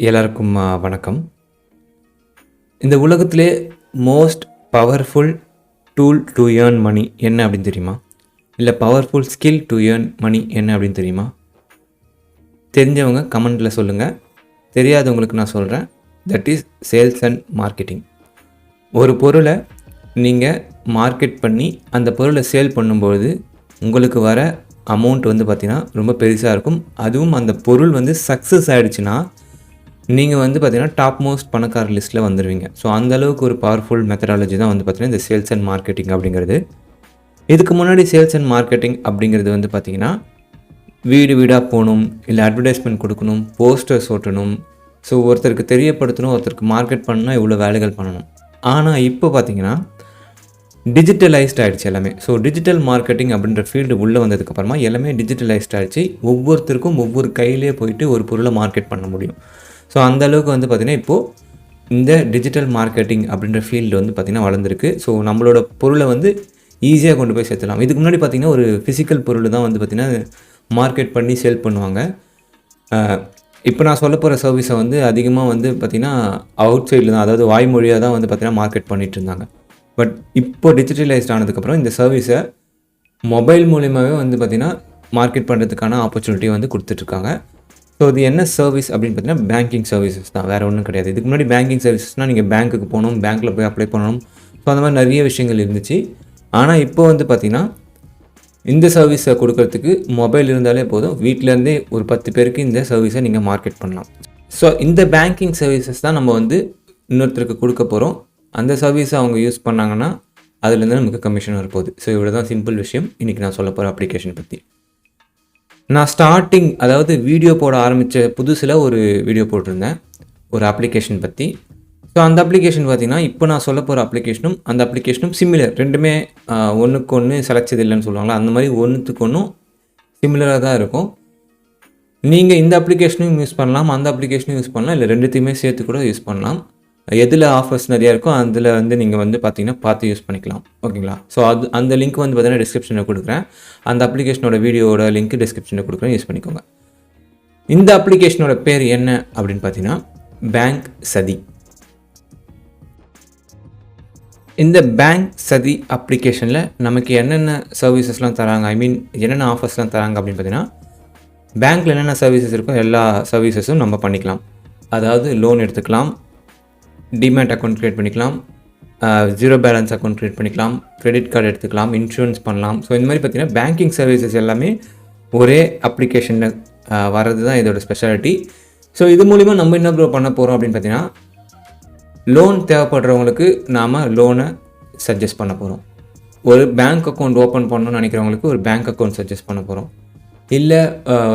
எல்லாருக்கும் வணக்கம். இந்த உலகத்திலே most powerful tool to earn money என்ன அப்படின்னு தெரியுமா? இல்லை powerful skill to earn money என்ன அப்படின்னு தெரியுமா? தெரிஞ்சவங்க கமெண்ட்டில் சொல்லுங்கள். தெரியாதவங்களுக்கு நான் சொல்கிறேன். That is sales and marketing. ஒரு பொருளை நீங்கள் மார்க்கெட் பண்ணி அந்த பொருளை சேல் பண்ணும்பொழுது உங்களுக்கு வர அமௌண்ட் வந்து பார்த்திங்கன்னா ரொம்ப பெருசாக இருக்கும். அதுவும் அந்த பொருள் வந்து சக்ஸஸ் ஆகிடுச்சுன்னா நீங்கள் வந்து பார்த்திங்கன்னா டாப் மோஸ்ட் பணக்கார லிஸ்ட்டில் வந்துடுவீங்க. ஸோ அந்தளவுக்கு ஒரு பவர்ஃபுல் மெத்தடாலஜி தான் வந்து பார்த்திங்கன்னா இந்த சேல்ஸ் அண்ட் மார்க்கெட்டிங் அப்படிங்கிறது. இதுக்கு முன்னாடி சேல்ஸ் அண்ட் மார்க்கெட்டிங் அப்படிங்கிறது வந்து பார்த்திங்கன்னா வீடு வீடாக போகணும், இல்லை அட்வர்டைஸ்மெண்ட் கொடுக்கணும், போஸ்டர்ஸ் ஓட்டணும், ஸோ ஒருத்தருக்கு தெரியப்படுத்தணும், ஒருத்தருக்கு மார்க்கெட் பண்ணால் இவ்வளோ வேலைகள் பண்ணணும். ஆனால் இப்போ பார்த்திங்கன்னா டிஜிட்டலைஸ்ட் ஆகிடுச்சு எல்லாமே. ஸோ டிஜிட்டல் மார்க்கெட்டிங் அப்படின்ற ஃபீல்டு உள்ளே வந்ததுக்கப்புறமா எல்லாமே டிஜிட்டலைஸ்ட் ஆகிடுச்சு. ஒவ்வொருத்தருக்கும் ஒவ்வொரு கையிலே போயிட்டு ஒரு பொருளை மார்க்கெட் பண்ண முடியும். ஸோ அந்தளவுக்கு வந்து பார்த்திங்கன்னா இப்போது இந்த டிஜிட்டல் மார்க்கெட்டிங் அப்படின்ற ஃபீல்டு வந்து பார்த்திங்கன்னா வளர்ந்துருக்கு. ஸோ நம்மளோட பொருளை வந்து ஈஸியாக கொண்டு போய் சேர்த்துலாம். இதுக்கு முன்னாடி பார்த்திங்கன்னா ஒரு ஃபிசிக்கல் பொருள் தான் வந்து பார்த்திங்கன்னா மார்க்கெட் பண்ணி சேல் பண்ணுவாங்க. இப்போ நான் சொல்ல போகிற சர்வீஸை வந்து அதிகமாக வந்து பார்த்திங்கன்னா அவுட் சைடில் தான், அதாவது வாய்மொழியாக தான் வந்து பார்த்திங்கன்னா மார்க்கெட் பண்ணிகிட்டு இருந்தாங்க. பட் இப்போ டிஜிட்டலைஸ்ட் ஆனதுக்கப்புறம் இந்த சர்வீஸை மொபைல் மூலியமாகவே வந்து பார்த்திங்கன்னா மார்க்கெட் பண்ணுறதுக்கான ஆப்பர்ச்சுனிட்டியை வந்து கொடுத்துட்ருக்காங்க. ஸோ இது என்ன சர்வீஸ் அப்படின்னு பார்த்தீங்கன்னா பேங்கிங் சர்வீசஸ் தான், வேறு ஒன்றும் கிடையாது. இதுக்கு முன்னாடி பேங்கிங் சர்வீசஸ்னால் நீங்கள் பேங்க்குக்கு போகணும், பேங்க்கில் போய் அப்ளை பண்ணணும், ஸோ அந்த மாதிரி நிறைய விஷயங்கள் இருந்துச்சு. ஆனால் இப்போ வந்து பார்த்திங்கன்னா இந்த சர்வீஸை கொடுக்கறதுக்கு மொபைல் இருந்தாலே போதும், வீட்டிலேருந்தே ஒரு 10 பேருக்கு இந்த சர்வீஸை நீங்கள் மார்க்கெட் பண்ணலாம். ஸோ இந்த பேங்கிங் சர்வீசஸ் தான் நம்ம வந்து இன்னொருத்தருக்கு கொடுக்க போகிறோம். அந்த சர்வீஸை அவங்க யூஸ் பண்ணாங்கன்னா அதுலேருந்து நமக்கு கமிஷன் வரப்போகுது. ஸோ இவ்வளோ தான் சிம்பிள் விஷயம். இன்றைக்கி நான் சொல்ல போகிற அப்ளிகேஷன் பற்றி. நான் ஸ்டார்டிங், அதாவது வீடியோ போட ஆரம்பித்த புதுசில் ஒரு வீடியோ போட்டிருந்தேன் ஒரு அப்ளிகேஷன் பற்றி. ஸோ அந்த அப்ளிகேஷன் பார்த்திங்கன்னா இப்போ நான் சொல்ல போகிற அப்ளிகேஷனும் அந்த அப்ளிகேஷனும் சிமிலர், ரெண்டுமே ஒன்றுக்கு ஒன்று செலக்சது இல்லைன்னு சொல்லுவாங்களா, அந்த மாதிரி ஒன்றுத்துக்கு ஒன்றும் சிமிலராக தான் இருக்கும். நீங்கள் இந்த அப்ளிகேஷனும் யூஸ் பண்ணலாம், அந்த அப்ளிகேஷனும் யூஸ் பண்ணலாம், இல்லை ரெண்டுத்தையுமே சேர்த்து கூட யூஸ் பண்ணலாம். எதில் ஆஃபர்ஸ் நிறையா இருக்கோ அதில் வந்து நீங்கள் வந்து பார்த்திங்கன்னா பார்த்து யூஸ் பண்ணிக்கலாம். ஓகேங்களா? ஸோ அந்த லிங்க் வந்து பார்த்திங்கன்னா டிஸ்கிரிப்ஷனில் கொடுக்குறேன். அந்த அப்ளிகேஷனோட வீடியோட லிங்க் டிஸ்கிரிப்ஷனில் கொடுக்குறேன், யூஸ் பண்ணிக்கோங்க. இந்த அப்ளிகேஷனோட பேர் என்ன அப்படின்னு பார்த்தீங்கன்னா பேங்க் சதி. இந்த பேங்க் சதி அப்ளிகேஷனில் நமக்கு என்னென்ன சர்வீசஸ்லாம் தராங்க, என்னென்ன ஆஃபர்ஸ்லாம் தராங்க அப்படின்னு பார்த்தீங்கன்னா பேங்க்கில் என்னென்ன சர்வீசஸ் இருக்கோ எல்லா சர்வீசஸும் நம்ம பண்ணிக்கலாம். அதாவது லோன் எடுத்துக்கலாம், டிமேட் அக்கௌண்ட் க்ரியேட் பண்ணிக்கலாம், ஜீரோ பேலன்ஸ் அக்கௌண்ட் க்ரியேட் பண்ணிக்கலாம், கிரெடிட் கார்டு எடுத்துக்கலாம், இன்சூரன்ஸ் பண்ணலாம். ஸோ இந்த மாதிரி பார்த்திங்கன்னா பேங்கிங் சர்வீசஸ் எல்லாமே ஒரே அப்ளிகேஷனில் வர்றது தான் இதோட ஸ்பெஷாலிட்டி. ஸோ இது மூலிமா நம்ம என்ன பண்ண போகிறோம் அப்படின்னு பார்த்தீங்கன்னா லோன் தேவைப்படுறவங்களுக்கு நாம் லோனை சஜஸ்ட் பண்ண போகிறோம். ஒரு பேங்க் அக்கௌண்ட் ஓப்பன் பண்ணணும்னு நினைக்கிறவங்களுக்கு ஒரு பேங்க் அக்கௌண்ட் சஜஸ்ட் பண்ண போகிறோம். இல்லை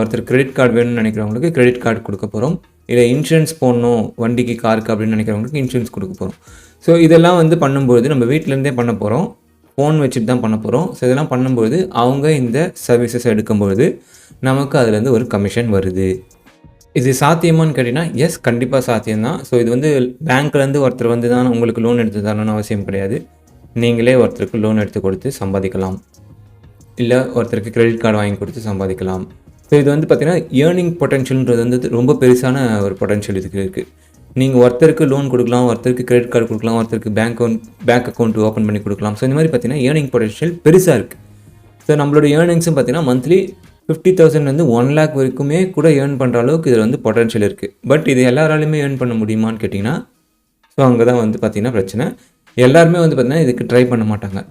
ஒருத்தர் கிரெடிட் கார்டு வேணும்னு நினைக்கிறவங்களுக்கு கிரெடிட் கார்டு கொடுக்க போகிறோம். இல்லை இன்சூரன்ஸ் போடணும் வண்டிக்கு, காருக்கு அப்படின்னு நினைக்கிறவங்களுக்கு இன்சூரன்ஸ் கொடுக்க போகிறோம். ஸோ இதெல்லாம் வந்து பண்ணும்போது நம்ம வீட்டிலேருந்தே பண்ண போகிறோம், ஃபோன் வச்சுட்டு தான் பண்ண போகிறோம். ஸோ இதெல்லாம் பண்ணும்போது அவங்க இந்த சர்வீசஸ் எடுக்கும்பொழுது நமக்கு அதுலேருந்து ஒரு கமிஷன் வருது. இது சாத்தியமானு கேட்டிங்கன்னா எஸ், கண்டிப்பாக சாத்தியம்தான். ஸோ இது வந்து பேங்க்லேருந்து ஒருத்தர் வந்து தான் உங்களுக்கு லோன் எடுத்து தரணும்னு அவசியம் கிடையாது. நீங்களே ஒருத்தருக்கு லோன் எடுத்து கொடுத்து சம்பாதிக்கலாம், இல்லை ஒருத்தருக்கு கிரெடிட் கார்டு வாங்கி கொடுத்து சம்பாதிக்கலாம். ஸோ இது வந்து பார்த்திங்கன்னா ஏர்னிங் பொட்டென்ஷியல்ன்றது வந்து ரொம்ப பெருசான ஒரு பொட்டென்ஷியல் இதுக்கு இருக்குது. நீங்கள் ஒருத்தருக்கு லோன் கொடுக்கலாம், ஒருத்தருக்கு கிரெடிட் கார்டு கொடுக்கலாம், ஒருத்தருக்கு பேங்க் அக்கௌண்ட் ஓப்பன் பண்ணி கொடுக்கலாம். ஸோ இந்த மாதிரி பார்த்திங்கன்னா ஏர்னிங் பொட்டென்ஷியல் பெருசாக இருக்குது. ஸோ நம்மளோட ஏர்னிங்ஸும் பார்த்திங்கன்னா மந்த்லி 50,000 1 lakh வரைக்குமே கூட ஏர்ன் பண்ணுற அளவுக்கு இதில் வந்து பொட்டென்ஷியல் இருக்குது. பட் இது எல்லாராலையுமே ஏர்ன் பண்ண முடியுமான்னு கேட்டிங்கன்னா ஸோ அங்கே தான் வந்து பார்த்திங்கன்னா பிரச்சனை. எல்லாருமே வந்து பார்த்திங்கன்னா இதுக்கு ட்ரை பண்ண மாட்டாங்க.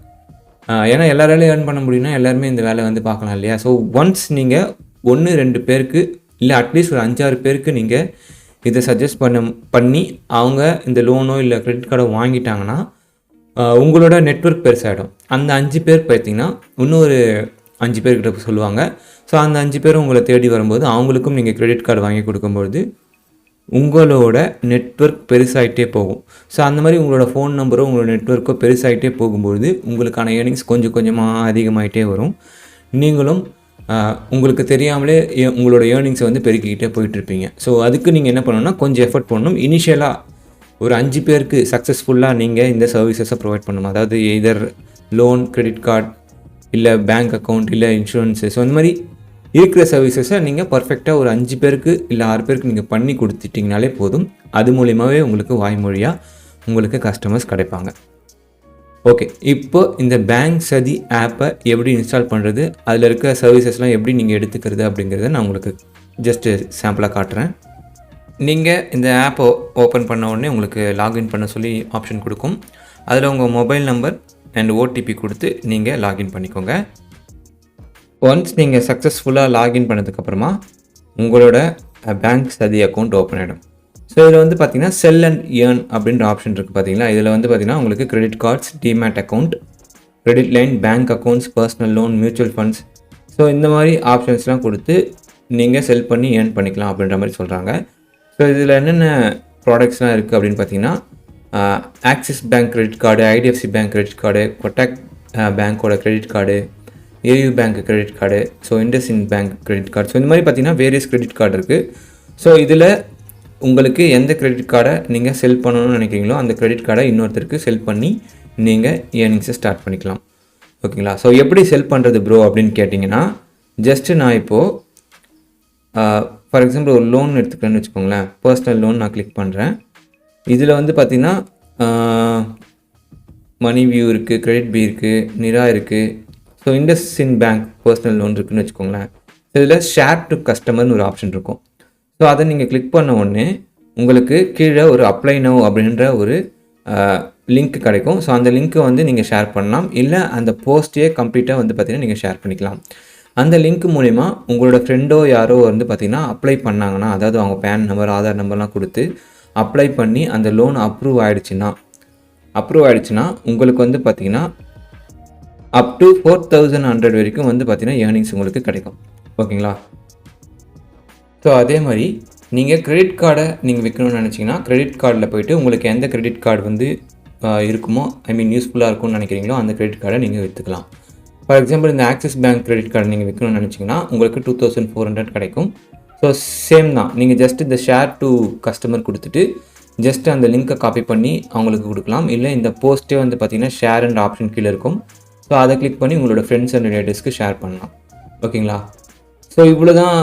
ஏன்னா எல்லாராலையும் ஏர்ன் பண்ண முடியும்னா எல்லாருமே இந்த வேலை வந்து பார்க்கலாம் இல்லையா? ஸோ ஒன்ஸ் நீங்கள் 1-2 பேருக்கு, இல்லை அட்லீஸ்ட் ஒரு 5-6 பேருக்கு நீங்கள் இதை சஜஸ்ட் பண்ணி அவங்க இந்த லோனோ இல்லை கிரெடிட் கார்டோ வாங்கிட்டாங்கன்னா உங்களோட நெட்வொர்க் பெருசாகிடும். அந்த 5 பேர் பார்த்திங்கன்னா இன்னொரு 5 பேர்கிட்ட சொல்லுவாங்க. ஸோ அந்த 5 பேரும் உங்களை தேடி வரும்போது அவங்களுக்கும் நீங்கள் கிரெடிட் கார்டு வாங்கி கொடுக்கும்பொழுது உங்களோட நெட்வொர்க் பெருசாகிட்டே போகும். ஸோ அந்த மாதிரி உங்களோட ஃபோன் நம்பரோ உங்களோட நெட்வொர்க்கோ பெருசாகிட்டே போகும்பொழுது உங்களுக்கான ஏர்னிங்ஸ் கொஞ்சம் கொஞ்சமாக அதிகமாகிட்டே வரும். நீங்களும் உங்களுக்கு தெரியாமலே உங்களோட ஏர்னிங்ஸை வந்து பெருக்கிக்கிட்டே போயிட்டுருப்பீங்க. ஸோ அதுக்கு நீங்கள் என்ன பண்ணணும்னா கொஞ்சம் எஃபர்ட் பண்ணணும். இனிஷியலாக ஒரு 5 பேருக்கு சக்ஸஸ்ஃபுல்லாக நீங்கள் இந்த சர்வீசஸை ப்ரொவைட் பண்ணணும். அதாவது எதர் லோன், கிரெடிட் கார்டு, இல்லை பேங்க் அக்கௌண்ட், இல்லை இன்சூரன்ஸு. ஸோ இந்த மாதிரி இருக்கிற சர்வீசஸை நீங்கள் பர்ஃபெக்டாக ஒரு 5 பேருக்கு இல்லை 6 பேருக்கு நீங்கள் பண்ணி கொடுத்துட்டிங்கனாலே போதும். அது மூலியமாகவே உங்களுக்கு வாய்மொழியாக உங்களுக்கு கஸ்டமர்ஸ் கிடைப்பாங்க. ஓகே, இப்போ இந்த பேங்க் சதி ஆப்பை எப்படி இன்ஸ்டால் பண்ணுறது, அதில் இருக்க சர்வீசஸ்லாம் எப்படி நீங்கள் எடுத்துக்கிறது அப்படிங்கிறத நான் உங்களுக்கு ஜஸ்ட்டு சாம்பிளாக காட்டுறேன். நீங்கள் இந்த ஆப்பை ஓப்பன் பண்ண உடனே உங்களுக்கு லாகின் பண்ண சொல்லி ஆப்ஷன் கொடுக்கும். அதில் உங்கள் மொபைல் நம்பர் அண்ட் ஓடிபி கொடுத்து நீங்கள் லாகின் பண்ணிக்கோங்க. ஒன்ஸ் நீங்கள் சக்ஸஸ்ஃபுல்லாக லாகின் பண்ணதுக்கப்புறமா உங்களோட பேங்க் சதி அக்கௌண்ட் ஓப்பன் ஆகிடும். ஸோ இதில் வந்து பார்த்திங்கன்னா செல் அண்ட் ஏர்ன் அப்படின்ற ஆப்ஷன் இருக்குது பார்த்தீங்களா. இதில் வந்து பார்த்திங்கன்னா உங்களுக்கு credit cards, demat account, credit line, bank accounts, personal loan, mutual funds, so இந்த மாதிரி ஆப்ஷன்ஸ்லாம் கொடுத்து நீங்கள் செல் பண்ணி ஏர்ன் பண்ணிக்கலாம் அப்படின்ற மாதிரி சொல்கிறாங்க. ஸோ இதில் என்னென்ன ப்ராடக்ட்ஸ்லாம் இருக்குது அப்படின்னு பார்த்தீங்கன்னா Axis bank credit card, IDFC bank credit card, Kotak பேங்க்கோட credit card, AU bank credit card, so IndusInd bank credit card, so இந்த மாதிரி பார்த்தீங்கன்னா வேரியஸ் கிரெடிட் கார்டு இருக்குது. ஸோ இதில் உங்களுக்கு எந்த கிரெடிட் கார்டை நீங்கள் செல் பண்ணணும்னு நினைக்கிறீங்களோ அந்த கிரெடிட் கார்டை இன்னொருத்தருக்கு செல் பண்ணி நீங்கள் ஏர்னிங்ஸை ஸ்டார்ட் பண்ணிக்கலாம். ஓகேங்களா. ஸோ எப்படி செல் பண்ணுறது ப்ரோ அப்படின்னு கேட்டிங்கன்னா, ஜஸ்ட்டு நான் இப்போது ஃபார் எக்ஸாம்பிள் ஒரு லோன் எடுத்துக்கிறேன்னு வச்சுக்கோங்களேன். பர்சனல் லோன் நான் கிளிக் பண்ணுறேன். இதில் வந்து பார்த்திங்கன்னா மணி வியூ இருக்குது, கிரெடிட் பி இருக்குது, நிரா இருக்குது, so IndusInd bank personal loan இருக்குதுன்னு வச்சுக்கோங்களேன். இதில் ஷேர் டு கஸ்டமர்னு ஒரு ஆப்ஷன் இருக்கும். ஸோ அதை நீங்கள் கிளிக் பண்ண உடனே உங்களுக்கு கீழே ஒரு அப்ளை நவ் அப்படின்ற ஒரு லிங்க் கிடைக்கும். ஸோ அந்த லிங்க்கை வந்து நீங்கள் ஷேர் பண்ணலாம், இல்லை அந்த போஸ்ட்டே கம்ப்ளீட்டாக வந்து பார்த்திங்கன்னா நீங்கள் ஷேர் பண்ணிக்கலாம். அந்த லிங்க் மூலிமா உங்களோட ஃப்ரெண்டோ யாரோ வந்து பார்த்திங்கன்னா அப்ளை பண்ணாங்கன்னா, அதாவது அவங்க பேன் நம்பர், ஆதார் நம்பர்லாம் கொடுத்து அப்ளை பண்ணி அந்த லோன் அப்ரூவ் ஆகிடுச்சுன்னா உங்களுக்கு வந்து பார்த்திங்கன்னா அப் டு 4100 வரைக்கும் வந்து பார்த்திங்கன்னா ஏர்னிங்ஸ் உங்களுக்கு கிடைக்கும். ஓகேங்களா. ஸோ அதே மாதிரி நீங்கள் கிரெடிட் கார்டை நீங்கள் விற்கணும்னு நினச்சிங்கன்னா கிரெடிட் கார்டில் போய்ட்டு உங்களுக்கு எந்த கிரெடிட் கார்டு வந்து இருக்குமோ, யூஸ்ஃபுல்லாக இருக்கும்னு நினைக்கிறீங்களோ அந்த கிரெடிட் கார்டை நீங்கள் விற்றுக்கலாம். ஃபார் எக்ஸாம்பிள் இந்த ஆக்சிஸ் பேங்க் கிரெடிட் கார்டு நீங்கள் விற்கணும்னு நினச்சிங்கன்னா உங்களுக்கு 2400 கிடைக்கும். ஸோ சேம் தான், நீங்கள் ஜஸ்ட் இந்த ஷேர் டு கஸ்டமர் கொடுத்துட்டு ஜஸ்ட் அந்த லிங்க்கை காப்பி பண்ணி அவங்களுக்கு கொடுக்கலாம். இல்லை இந்த போஸ்ட்டே வந்து பார்த்திங்கன்னா ஷேர் அண்ட் ஆப்ஷன் கீழே இருக்கும். ஸோ அதை கிளிக் பண்ணி உங்களோட ஃப்ரெண்ட்ஸ் அண்ட் ரிலேட்டிவ்ஸ்க்கு ஷேர் பண்ணலாம். ஓகேங்களா. ஸோ இவ்வளோ தான்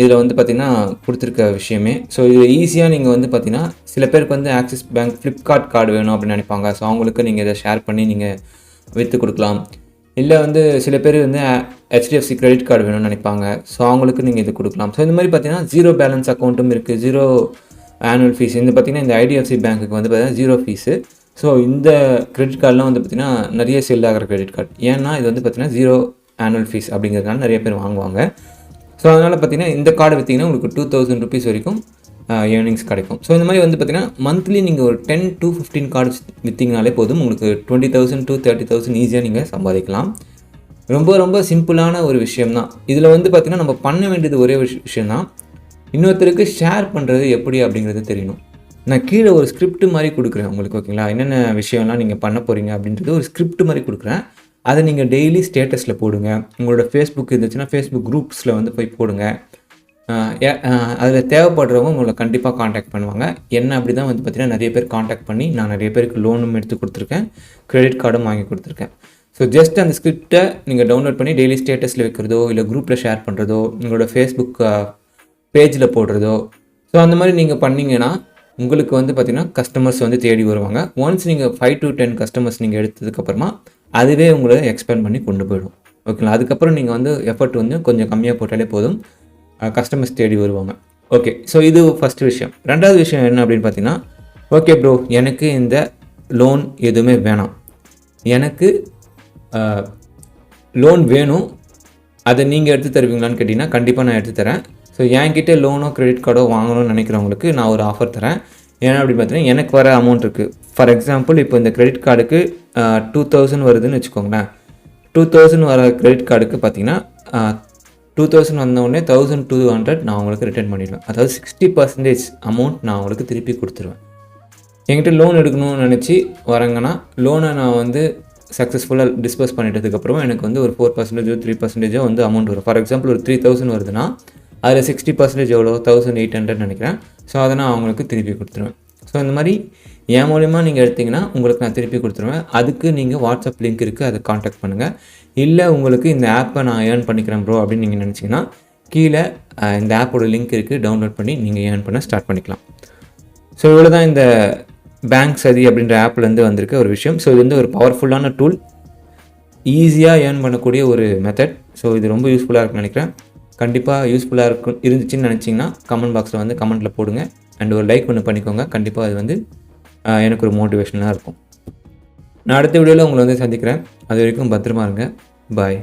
இதில் வந்து பார்த்திங்கன்னா கொடுத்துருக்க விஷயமே. ஸோ இதில் ஈஸியாக நீங்கள் வந்து பார்த்திங்கன்னா சில பேருக்கு வந்து ஆக்சிஸ் பேங்க் ஃப்ளிப்கார்ட் கார்டு வேணும் அப்படின்னு நினைப்பாங்க. ஸோ அவங்களுக்கு நீங்கள் இதை ஷேர் பண்ணி நீங்கள் விற்று கொடுக்கலாம். இல்லை வந்து சில பேர் வந்து ஹெச்டிஎஃப்சி கிரெடிட் கார்டு வேணும்னு நினைப்பாங்க. ஸோ அவங்களுக்கு நீங்கள் இது கொடுக்கலாம். ஸோ இந்த மாதிரி பார்த்திங்கன்னா 0 பேலன்ஸ் அக்கௌண்ட்டும் இருக்குது, 0 ஆனுவல் ஃபீஸ். இந்த பார்த்திங்கன்னா இந்த ஐடிஎஃப்சி பேங்க்குக்கு வந்து பார்த்திங்கன்னா 0 ஃபீஸு. ஸோ இந்த கிரெடிட் கார்டெலாம் வந்து பார்த்திங்கன்னா நிறைய செல் ஆகிற கிரெடிட் கார்டு. ஏன்னா இது வந்து பார்த்திங்கன்னா 0 ஆனுவல் ஃபீஸ் அப்படிங்கிறதுனால நிறைய பேர் வாங்குவாங்க. ஸோ அதனால் பார்த்திங்கன்னா இந்த கார்டு விற்றிங்கன்னா உங்களுக்கு 2000 rupees வரைக்கும் ஏர்னிங்ஸ் கிடைக்கும். ஸோ இந்த மாதிரி வந்து பார்த்திங்கன்னா மந்த்லி நீங்கள் ஒரு 10 to 15 கார்டு விற்றிங்கனாலே போதும், உங்களுக்கு 20,000 to 30,000 ஈஸியாக நீங்கள் சம்பாதிக்கலாம். ரொம்ப ரொம்ப சிம்பிளான ஒரு விஷயம்தான். இதில் வந்து பார்த்திங்கன்னா நம்ம பண்ண வேண்டியது ஒரே விஷயந்தான், இன்னொருத்தருக்கு ஷேர் பண்ணுறது எப்படி அப்படிங்கிறது தெரியணும். நான் கீழே ஒரு ஸ்கிரிப்ட் மாதிரி கொடுக்குறேன் உங்களுக்கு. ஓகேங்களா. என்னென்ன விஷயம்லாம் நீங்கள் பண்ண போகிறீங்க அப்படின்றது ஒரு ஸ்கிரிப்ட் மாதிரி கொடுக்குறேன். அதை நீங்கள் டெய்லி ஸ்டேட்டஸில் போடுங்க. உங்களோட ஃபேஸ்புக் இருந்துச்சுன்னா ஃபேஸ்புக் குரூப்ஸில் வந்து போய் போடுங்க. அதில் தேவைப்படுறவங்க உங்களை கண்டிப்பாக காண்டாக்ட் பண்ணுவாங்க. என்ன அப்படி தான் வந்து பார்த்திங்கன்னா நிறைய பேர் காண்டாக்ட் பண்ணி நான் நிறைய பேருக்கு லோனும் எடுத்து கொடுத்துருக்கேன், கிரெடிட் கார்டும் வாங்கி கொடுத்துருக்கேன். ஸோ ஜஸ்ட் அந்த ஸ்கிரிப்டை நீங்கள் டவுன்லோட் பண்ணி டெய்லி ஸ்டேட்டஸில் வைக்கிறதோ, இல்லை குரூப்பில் ஷேர் பண்ணுறதோ, உங்களோட ஃபேஸ்புக் பேஜில் போடுறதோ, ஸோ அந்த மாதிரி நீங்கள் பண்ணிங்கன்னா உங்களுக்கு வந்து பார்த்திங்கன்னா கஸ்டமர்ஸ் வந்து தேடி வருவாங்க. ஒன்ஸ் நீங்கள் 5 to 10 கஸ்டமர்ஸ் நீங்கள் எடுத்ததுக்கப்புறமா அதுவே உங்களை எக்ஸ்பேண்ட் பண்ணி கொண்டு போயிடும். ஓகேங்களா. அதுக்கப்புறம் நீங்கள் வந்து எஃபர்ட் வந்து கொஞ்சம் கம்மியாக போட்டாலே போதும், கஸ்டமர்ஸ் தேடி வருவாங்க. ஓகே. ஸோ இது ஃபஸ்ட்டு விஷயம். ரெண்டாவது விஷயம் என்ன அப்படின்னு பார்த்தீங்கன்னா, ஓகே ப்ரோ, எனக்கு இந்த லோன் எதுவுமே வேணாம், எனக்கு லோன் வேணும், அதை நீங்கள் எடுத்து தருவீங்களான்னு கேட்டிங்கன்னா கண்டிப்பாக நான் எடுத்து தரேன். ஸோ என்கிட்ட லோனோ கிரெடிட் கார்டோ வாங்கணும்னு நினைக்கிறவங்களுக்கு நான் ஒரு ஆஃபர் தரேன். ஏன்னா அப்படின்னு பார்த்தீங்கன்னா எனக்கு வர அமௌண்ட் இருக்குது. ஃபார் எக்ஸாம்பிள் இப்போ இந்த கிரெடிட் கார்டுக்கு 2000 வருதுன்னு வச்சுக்கோங்களேன். 2000 வர கிரெடிட் கார்டுக்கு பார்த்தீங்கன்னா 2000 வந்தவுடனே 1200 நான் உங்களுக்கு ரிட்டர்ன் பண்ணிடுவேன். அதாவது 60% அமௌண்ட் நான் உங்களுக்கு திருப்பி கொடுத்துருவேன். என்கிட்ட லோன் எடுக்கணும்னு நினச்சி வரங்கன்னா லோனை நான் வந்து சக்ஸஸ்ஃபுல்லாக டிஸ்பர்ஸ் பண்ணிட்டதுக்கப்புறம் எனக்கு வந்து ஒரு 4% 3% வந்து அமௌண்ட் வரும். ஃபார் எக்ஸாம்பிள் ஒரு 3000 வருதுன்னா அதில் 60% எவ்வளோ, 1800 நினைக்கிறேன். ஸோ அதை நான் அவங்களுக்கு திருப்பி கொடுத்துருவேன். ஸோ இந்த மாதிரி என் மூலிமா நீங்கள் எடுத்திங்கன்னா உங்களுக்கு நான் திருப்பி கொடுத்துருவேன். அதுக்கு நீங்கள் வாட்ஸ்அப் லிங்க் இருக்குது, அதை காண்டாக்ட் பண்ணுங்கள். இல்லை உங்களுக்கு இந்த ஆப்பை நான் ஏர்ன் பண்ணிக்கிறேன் ப்ரோ அப்படின்னு நீங்கள் நினச்சிங்கன்னா கீழே இந்த ஆப்போட லிங்க் இருக்குது, டவுன்லோட் பண்ணி நீங்கள் ஏர்ன் பண்ண ஸ்டார்ட் பண்ணிக்கலாம். ஸோ இவ்வளோ தான் இந்த பேங்க் சதி அப்படின்ற ஆப்லேருந்து வந்திருக்க ஒரு விஷயம். ஸோ இது வந்து ஒரு பவர்ஃபுல்லான டூல், ஈஸியாக ஏர்ன் பண்ணக்கூடிய ஒரு மெத்தட். ஸோ இது ரொம்ப யூஸ்ஃபுல்லாக இருக்குன்னு நினைக்கிறேன். கண்டிப்பாக யூஸ்ஃபுல்லாக இருந்துச்சுன்னு நினச்சிங்கன்னா கமெண்ட் பாக்ஸில் வந்து கமெண்ட்டில் போடுங்க. அண்ட் ஒரு லைக் ஒன்று பண்ணிக்கோங்க. கண்டிப்பாக அது வந்து எனக்கு ஒரு மோட்டிவேஷனாக இருக்கும். நான் அடுத்த வீடியோவில் உங்களை வந்து சந்திக்கிறேன். அது வரைக்கும் பத்திரமா இருங்க. பாய்.